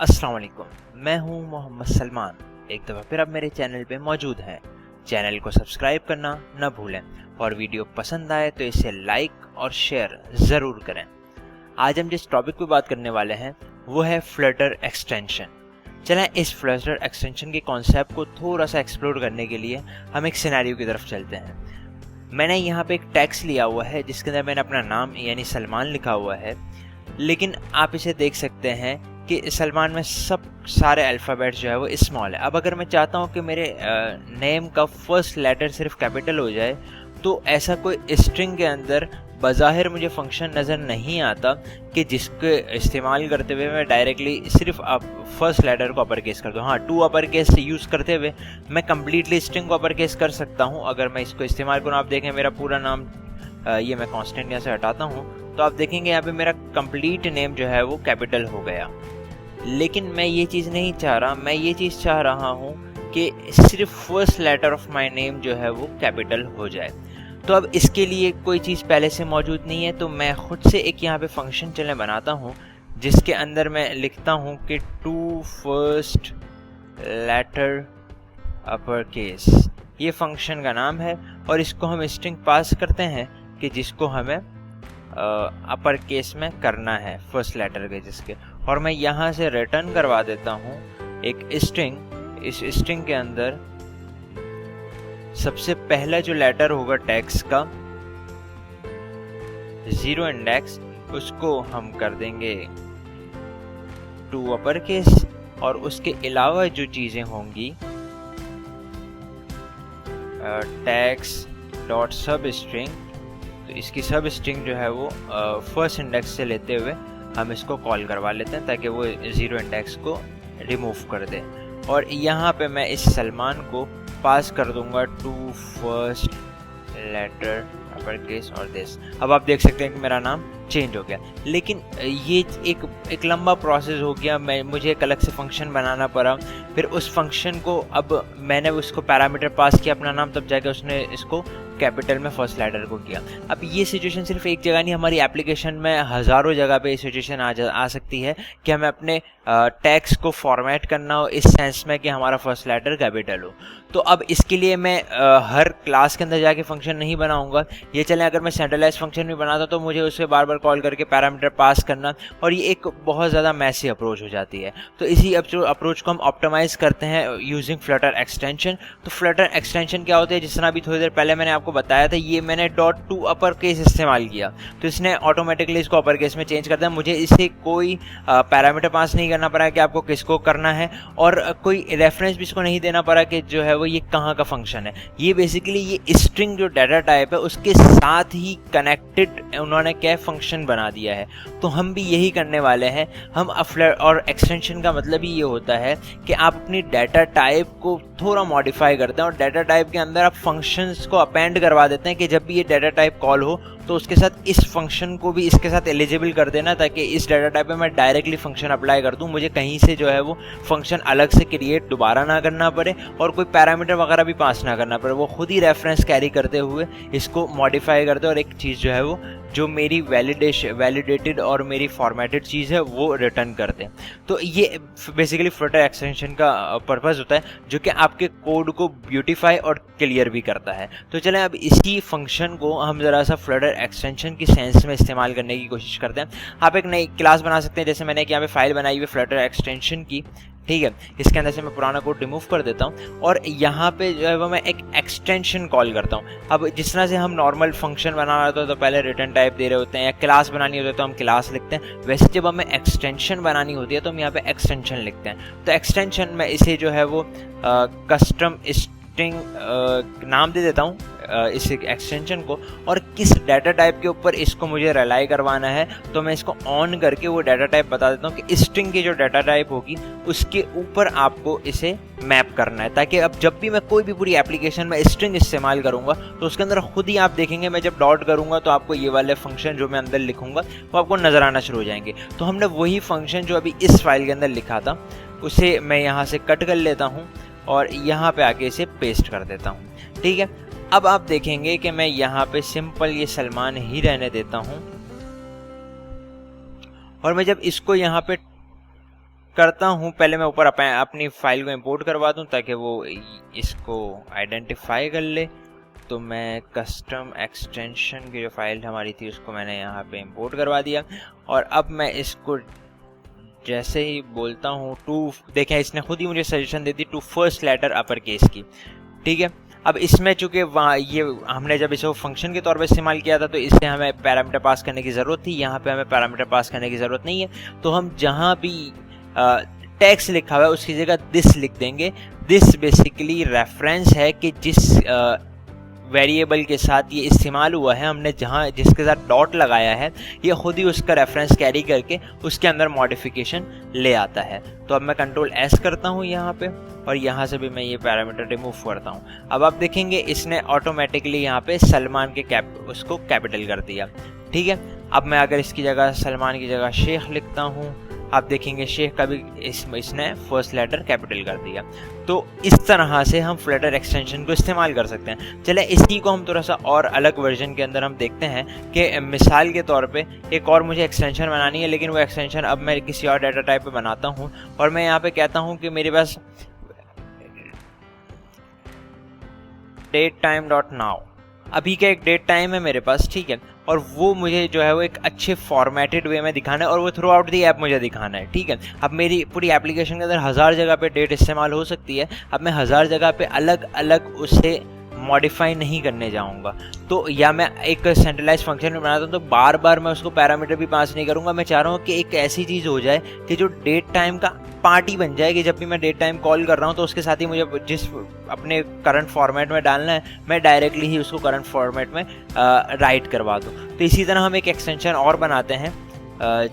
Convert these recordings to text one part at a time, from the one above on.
अस्सलाम वालेकुम, मैं हूं मोहम्मद सलमान। एक दफ़ा फिर अब मेरे चैनल पे मौजूद हैं। चैनल को सब्सक्राइब करना न भूलें और वीडियो पसंद आए तो इसे लाइक और शेयर ज़रूर करें। आज हम जिस टॉपिक पे बात करने वाले हैं वो है फ्लटर एक्सटेंशन। चलें इस फ्लटर एक्सटेंशन के कॉन्सेप्ट को थोड़ा सा एक्सप्लोर करने के लिए हम एक सिनेरियो की तरफ चलते हैं। मैंने यहाँ पे एक टेक्स्ट लिया हुआ है जिसके अंदर मैंने अपना नाम यानी सलमान लिखा हुआ है, लेकिन आप इसे देख सकते हैं कि सलमान में सब सारे अल्फ़ाबेट्स जो है वो स्मॉल है। अब अगर मैं चाहता हूँ कि मेरे नेम का फर्स्ट लेटर सिर्फ कैपिटल हो जाए तो ऐसा कोई स्ट्रिंग के अंदर बज़ाहिर मुझे फंक्शन नज़र नहीं आता कि जिसके इस्तेमाल करते हुए मैं डायरेक्टली सिर्फ अब फर्स्ट लेटर को अपर केस कर दूँ। हाँ, टू अपर केस यूज़ करते हुए मैं कम्प्लीटली स्ट्रिंग को अपर केस कर सकता हूँ। अगर मैं इसको इस्तेमाल करूँ, आप देखें मेरा पूरा नाम ये मैं कांस्टेंट यहाँ से हटाता हूँ तो आप देखेंगे यहाँ पे मेरा कंप्लीट नेम जो है वो कैपिटल हो गया। लेकिन मैं ये चीज़ नहीं चाह रहा, मैं ये चीज़ चाह रहा हूँ कि सिर्फ first letter of my name जो है वो कैपिटल हो जाए। तो अब इसके लिए कोई चीज़ पहले से मौजूद नहीं है, तो मैं ख़ुद से एक यहाँ पे फंक्शन चलें बनाता हूँ जिसके अंदर मैं लिखता हूँ कि to first letter upper case, ये फंक्शन का नाम है और इसको हम स्ट्रिंग पास करते हैं कि जिसको हमें अपर केस में करना है फर्स्ट लेटर के जिसके, और मैं यहाँ से रिटर्न करवा देता हूँ एक स्ट्रिंग। इस स्ट्रिंग के अंदर सबसे पहला जो लेटर होगा टेक्स्ट का 0 इंडेक्स, उसको हम कर देंगे टू अपर केस, और उसके अलावा जो चीज़ें होंगी टेक्स्ट डॉट सब स्ट्रिंग, तो इसकी सब स्ट्रिंग जो है वो फर्स्ट इंडेक्स से लेते हुए हम इसको कॉल करवा लेते हैं ताकि वो 0 इंडेक्स को रिमूव कर दे। और यहाँ पे मैं इस सलमान को पास कर दूंगा to first letter upper case और दिस। अब आप देख सकते हैं कि मेरा नाम चेंज हो गया, लेकिन ये एक लंबा प्रोसेस हो गया। मुझे एक अलग से फंक्शन बनाना पड़ा, फिर उस फंक्शन को अब मैंने उसको पैरामीटर पास किया अपना नाम, तब जाके उसने इसको कैपिटल में फर्स्ट लेटर को किया। अब ये सिचुएशन सिर्फ एक जगह नहीं, हमारी एप्लीकेशन में हज़ारों जगह पे ये सिचुएशन आ सकती है कि हमें अपने टेक्स्ट को फॉर्मेट करना हो इस सेंस में कि हमारा फर्स्ट लेटर कैपिटल हो। तो अब इसके लिए मैं हर क्लास के अंदर जाके फंक्शन नहीं बनाऊंगा। ये चलें अगर मैं सेंट्रलाइज फंक्शन भी बनाता तो मुझे उसे बार बार कॉल करके पैरामीटर पास करना, और ये एक बहुत ज़्यादा मैसी अप्रोच हो जाती है। तो इसी अप्रोच को हम ऑप्टिमाइज़ करते हैं यूजिंग फ्लटर एक्सटेंशन। तो फ्लटर एक्सटेंशन क्या होता है, जिस तरह अभी थोड़ी देर पहले मैंने आपको बताया था, ये मैंने .2 अपर केस इस्तेमाल किया तो इसने ऑटोमेटिकली इसको अपर केस में चेंज कर दिया। मुझे इसे कोई पैरामीटर पास नहीं करना पड़ा कि आपको किसको करना है, और कोई रेफरेंस भी इसको नहीं देना पड़ा कि जो है वो ये कहाँ का फंक्शन है। ये बेसिकली ये स्ट्रिंग जो डाटा टाइप है उसके साथ ही कनेक्टेड उन्होंने क्या फंक्शन बना दिया है। तो हम भी यही करने वाले हैं। हम और एक्सटेंशन का मतलब ही ये होता है कि आप अपनी डाटा टाइप को थोड़ा मॉडिफाई करते हैं और डाटा टाइप के अंदर आप फंक्शंस को अपेंड करवा देते हैं कि जब भी ये डाटा टाइप कॉल हो तो उसके साथ इस फंक्शन को भी इसके साथ एलिजिबल कर देना, ताकि इस डाटा टाइप पे मैं डायरेक्टली फंक्शन अप्लाई कर दूं, मुझे कहीं से जो है वो फंक्शन अलग से क्रिएट दोबारा ना करना पड़े और कोई पैरामीटर वगैरह भी पास ना करना पड़े। वो खुद ही रेफरेंस कैरी करते हुए इसको मॉडिफाई करते और एक चीज़ जो है वो जो मेरी वैलिडेटेड और मेरी फॉर्मेटेड चीज़ है वो रिटर्न करते हैं। तो ये बेसिकली फ्लटर एक्सटेंशन का पर्पस होता है जो कि आपके कोड को ब्यूटीफाई और क्लियर भी करता है। तो चलें अब इसी फंक्शन को हम ज़रा सा फ्लटर एक्सटेंशन की सेंस में इस्तेमाल करने की कोशिश करते हैं। आप एक नई क्लास बना सकते हैं, जैसे मैंने एक यहाँ पे फाइल बनाई हुई फ्लटर एक्सटेंशन की, ठीक है। इसके अंदर से मैं पुराना कोड रिमूव कर देता हूँ और यहाँ पे जो है वो मैं एक एक्सटेंशन कॉल करता हूँ। अब जिस तरह से हम नॉर्मल फंक्शन बना रहे होते हैं तो पहले रिटर्न टाइप दे रहे होते हैं, या क्लास बनानी होती है तो हम क्लास लिखते हैं, वैसे जब हमें एक्सटेंशन बनानी होती है तो हम यहाँ पे एक्सटेंशन लिखते हैं। तो एक्सटेंशन में इसे जो है वो कस्टम स्ट्रिंग नाम दे देता हूँ इस एक्सटेंशन को, और किस डाटा टाइप के ऊपर इसको मुझे रिलाई करवाना है तो मैं इसको ऑन करके वो डाटा टाइप बता देता हूँ कि स्ट्रिंग की जो डाटा टाइप होगी उसके ऊपर आपको इसे मैप करना है, ताकि अब जब भी मैं कोई भी पूरी एप्लीकेशन में स्ट्रिंग इस्तेमाल करूँगा तो उसके अंदर खुद ही आप देखेंगे मैं जब डॉट करूँगा तो आपको ये वाले फंक्शन जो मैं अंदर लिखूँगा वो आपको नज़र आना शुरू हो जाएंगे। तो हमने वही फंक्शन जो अभी इस फाइल के अंदर लिखा था उसे मैं यहाँ से कट कर लेता हूँ और यहाँ पे आके इसे पेस्ट कर देता हूँ, ठीक है। अब आप देखेंगे कि मैं यहाँ पे सिंपल ये सलमान ही रहने देता हूँ, और मैं जब इसको यहाँ पे करता हूँ, पहले मैं ऊपर अपनी फाइल को इंपोर्ट करवा दूँ ताकि वो इसको आइडेंटिफाई कर ले। तो मैं कस्टम एक्सटेंशन की जो फाइल हमारी थी उसको मैंने यहाँ पे इंपोर्ट करवा दिया। और अब मैं इसको जैसे ही बोलता हूँ टू, देखें इसने खुद ही मुझे सजेशन दे दी to first letter upper case की, ठीक है। अब इसमें चूंकि वहाँ ये हमने जब इसे फंक्शन के तौर पे इस्तेमाल किया था तो इससे हमें पैरामीटर पास करने की ज़रूरत थी, यहाँ पे हमें पैरामीटर पास करने की ज़रूरत नहीं है। तो हम जहाँ भी टेक्स्ट लिखा हुआ है उसकी जगह दिस लिख देंगे। दिस बेसिकली रेफरेंस है कि जिस वेरिएबल के साथ ये इस्तेमाल हुआ है, हमने जहाँ जिसके साथ डॉट लगाया है, ये खुद ही उसका रेफरेंस कैरी करके उसके अंदर मॉडिफिकेशन ले आता है। तो अब मैं कंट्रोल एस करता हूँ यहाँ पे और यहाँ से भी मैं ये पैरामीटर रिमूव करता हूँ। अब आप देखेंगे इसने ऑटोमेटिकली यहाँ पे सलमान के उसको कैपिटल कर दिया, ठीक है। अब मैं अगर इसकी जगह सलमान की जगह शेख लिखता हूँ, आप देखेंगे शेख का भी इसने फर्स्ट लेटर कैपिटल कर दिया। तो इस तरह से हम फ्लटर एक्सटेंशन को इस्तेमाल कर सकते हैं। चले इसी को हम थोड़ा सा और अलग वर्जन के अंदर हम देखते हैं कि मिसाल के तौर पे एक और मुझे एक्सटेंशन बनानी है, लेकिन वो एक्सटेंशन अब मैं किसी और डाटा टाइप पे बनाता हूँ और मैं यहाँ पे कहता हूँ कि मेरे पास डेट टाइम डॉट नाउ, अभी का एक डेट टाइम है मेरे पास, ठीक है। और वो मुझे जो है वो एक अच्छे फॉर्मेटेड वे में दिखाना है और वो थ्रू आउट दी ऐप मुझे दिखाना है, ठीक है। अब मेरी पूरी एप्लीकेशन के अंदर 1000 जगह पे डेट इस्तेमाल हो सकती है। अब मैं 1000 जगह पे अलग अलग उसे मॉडिफाई नहीं करने जाऊंगा। तो या मैं एक सेंट्रलाइज फंक्शन में बनाता हूँ तो बार बार मैं उसको पैरामीटर भी पास नहीं करूंगा। मैं चाह रहा हूँ कि एक ऐसी चीज़ हो जाए कि जो डेट टाइम का पार्ट ही बन जाए, कि जब भी मैं डेट टाइम कॉल कर रहा हूँ तो उसके साथ ही मुझे जिस अपने करंट फॉर्मेट में डालना है मैं डायरेक्टली ही उसको करंट फॉर्मेट में राइट करवा दूँ। तो इसी तरह हम एक एक्सटेंशन और बनाते हैं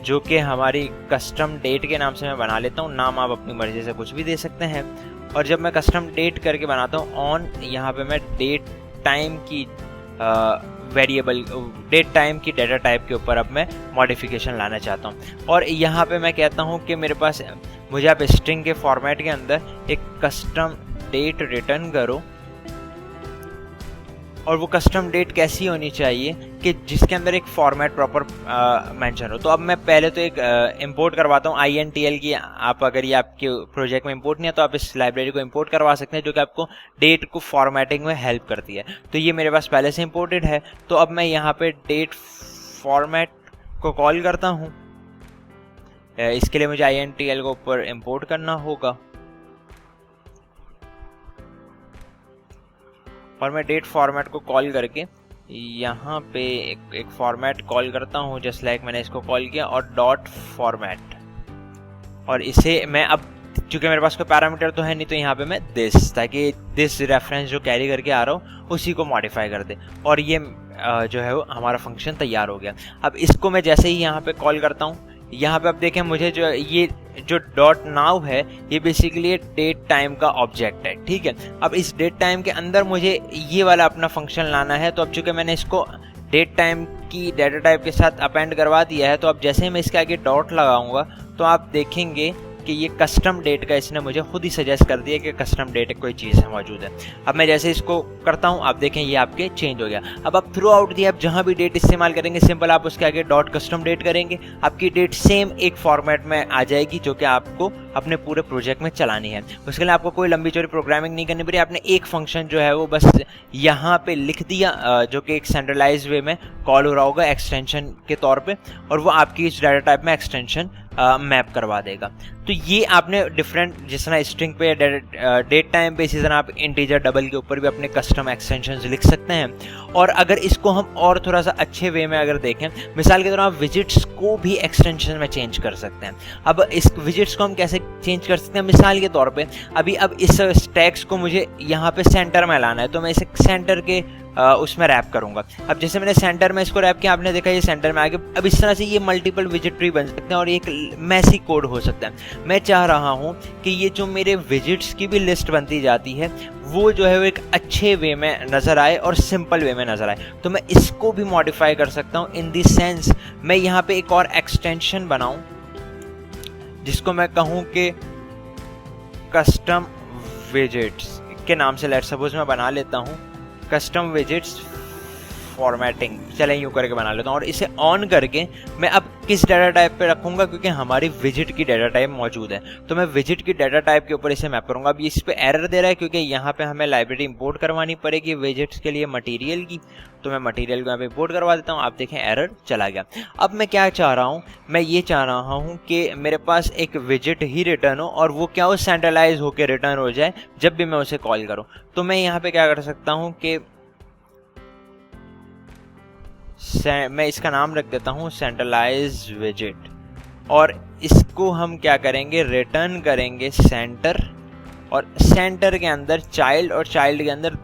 जो कि हमारी कस्टम डेट के नाम से मैं बना लेता हूँ। नाम आप अपनी मर्जी से कुछ भी दे सकते हैं। और जब मैं कस्टम डेट करके बनाता हूँ ऑन, यहाँ पे मैं डेट टाइम की वेरिएबल डेट टाइम की डाटा टाइप के ऊपर अब मैं मॉडिफिकेशन लाना चाहता हूँ। और यहाँ पे मैं कहता हूँ कि मेरे पास मुझे आप स्ट्रिंग के फॉर्मेट के अंदर एक कस्टम डेट रिटर्न करो। और वो कस्टम डेट कैसी होनी चाहिए कि जिसके अंदर एक फॉर्मेट प्रॉपर मेंशन हो। तो अब मैं पहले तो एक इंपोर्ट करवाता हूँ INTL की। आप अगर ये आपके प्रोजेक्ट में इंपोर्ट नहीं है तो आप इस लाइब्रेरी को इंपोर्ट करवा सकते हैं, जो कि आपको डेट को फॉर्मेटिंग में हेल्प करती है। तो ये मेरे पास पहले से इंपोर्टेड है। तो अब मैं यहाँ पे डेट फॉर्मेट को कॉल करता हूँ। इसके लिए मुझे INTL को ऊपर इंपोर्ट करना होगा और मैं डेट फॉर्मेट को कॉल करके यहाँ पे एक फॉर्मेट कॉल करता हूँ, जस्ट लाइक मैंने इसको कॉल किया, और डॉट फॉर्मेट। और इसे मैं अब चूंकि मेरे पास कोई पैरामीटर तो है नहीं तो यहाँ पे मैं दिस, ताकि दिस रेफरेंस जो कैरी करके आ रहा हूँ उसी को मॉडिफाई कर दे। और ये जो है वो हमारा फंक्शन तैयार हो गया। अब इसको मैं जैसे ही यहाँ पे कॉल करता हूँ, यहाँ पे अब देखें मुझे जो ये जो डॉट नाउ है ये बेसिकली डेट टाइम का ऑब्जेक्ट है, ठीक है। अब इस डेट टाइम के अंदर मुझे ये वाला अपना फंक्शन लाना है। तो अब चूंकि मैंने इसको डेट टाइम की डाटा टाइप के साथ अपेंड करवा दिया है, तो अब जैसे ही मैं इसके आगे डॉट लगाऊंगा तो आप देखेंगे कि ये कस्टम डेट का इसने मुझे खुद ही सजेस्ट कर दिया कि कस्टम डेट कोई चीज़ है मौजूद है। अब मैं जैसे इसको करता हूँ आप देखें ये आपके चेंज हो गया। अब आप थ्रू आउट दी आप जहाँ भी डेट इस्तेमाल करेंगे सिंपल आप उसके आगे डॉट कस्टम डेट करेंगे, आपकी डेट सेम एक फॉर्मेट में आ जाएगी जो कि आपको अपने पूरे प्रोजेक्ट में चलानी है। उसके लिए आपको कोई लंबी चौड़ी प्रोग्रामिंग नहीं करनी पड़ी। आपने एक फंक्शन जो है वो बस यहाँ पे लिख दिया जो कि एक सेंट्रलाइज वे में कॉल हो रहा होगा एक्सटेंशन के तौर पे, और वो आपकी इस डाटा टाइप में एक्सटेंशन मैप करवा देगा। तो ये आपने डिफरेंट जिस तरह स्ट्रिंग पे डेट टाइम पे इसी तरह आप इंटीजर डबल के ऊपर भी अपने कस्टम एक्सटेंशंस लिख सकते हैं। और अगर इसको हम और थोड़ा सा अच्छे वे में अगर देखें, मिसाल के तौर आप विजिट्स को भी एक्सटेंशन में चेंज कर सकते हैं। अब इस विजिट्स को हम कैसे चेंज कर सकते हैं, मिसाल के तौर पे अब इस टैक्स को मुझे यहाँ पे सेंटर में लाना है, तो मैं इसे सेंटर के उसमें रैप करूंगा। अब जैसे मैंने सेंटर में इसको रैप किया, आपने देखा ये सेंटर में आ गया। अब इस तरह से ये मल्टीपल विजिट ट्री बन सकते हैं और एक मैसी कोड हो सकता है। मैं चाह रहा हूं कि ये जो मेरे विजिट्स की भी लिस्ट बनती जाती है वो जो है वो एक अच्छे वे में नज़र आए और सिंपल वे में नज़र आए। तो मैं इसको भी मॉडिफाई कर सकता हूँ इन द सेंस मैं यहाँ पे एक और एक्सटेंशन बनाऊँ जिसको मैं कहूँ कि कस्टम विजिट्स के नाम से लेट्स सपोज मैं बना लेता हूँ कस्टम विजिट्स फॉर्मेटिंग, चले यूँ करके बना लेता हूँ। और इसे ऑन करके मैं अब किस डाटा टाइप पे रखूँगा, क्योंकि हमारी विजिट की डाटा टाइप मौजूद है, तो मैं विजिट की डाटा टाइप के ऊपर इसे मैप करूँगा। अब इस पे एरर दे रहा है क्योंकि यहाँ पे हमें लाइब्रेरी इंपोर्ट करवानी पड़ेगी विजिट्स के लिए मटेरियल की, तो मैं मटेरियल को यहाँ पे इंपोर्ट करवा देता हूँ। आप देखें एरर चला गया। अब मैं क्या चाह रहा हूँ, मैं ये चाह रहा हूँ कि मेरे पास एक विजिट ही रिटर्न हो और वो क्या हो, सेंट्रलाइज होकर रिटर्न हो जाए जब भी मैं उसे कॉल करूँ। तो मैं यहाँ पे क्या कर सकता हूँ कि मैं इसका नाम रख देता हूँ सेंट्रलाइज विजिट, और इसको हम क्या करेंगे, रिटर्न करेंगे सेंटर, और सेंटर के अंदर चाइल्ड, और चाइल्ड के अंदर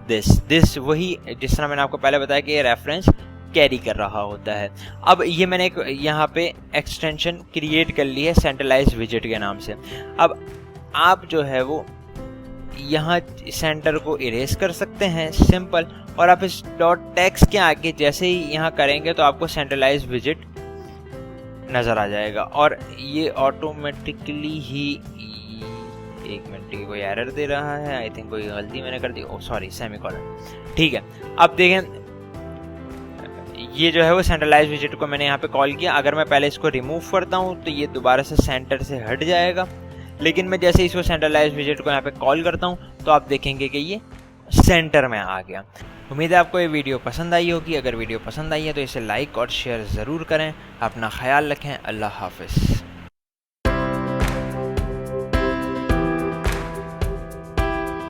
दिस वही जिस तरह मैंने आपको पहले बताया कि ये रेफरेंस कैरी कर रहा होता है। अब ये मैंने एक यहाँ पे एक्सटेंशन क्रिएट कर ली है सेंट्रलाइज विजिट के नाम से। अब आप जो है वो यहाँ सेंटर को इरेज कर सकते हैं सिंपल, और आप इस डॉट टेक्स्ट के आगे जैसे ही यहाँ करेंगे तो आपको सेंट्रलाइज विजिट नज़र आ जाएगा, और ये ऑटोमेटिकली ही, एक मिनट की कोई एरर दे रहा है, आई थिंक कोई गलती मैंने कर दी, ओ सॉरी सेमीकोलन, ठीक है। अब देखें ये जो है वो सेंट्रलाइज विजिट को मैंने यहाँ पे कॉल किया। अगर मैं पहले इसको रिमूव करता हूँ तो ये दोबारा से सेंटर से हट जाएगा, लेकिन मैं जैसे इसको सेंट्रलाइज विजिट को यहाँ पे कॉल करता हूँ तो आप देखेंगे कि ये सेंटर में आ गया। उम्मीद है आपको ये वीडियो पसंद आई होगी। अगर वीडियो पसंद आई है तो इसे लाइक और शेयर ज़रूर करें। अपना ख्याल रखें। अल्लाह हाफिज़।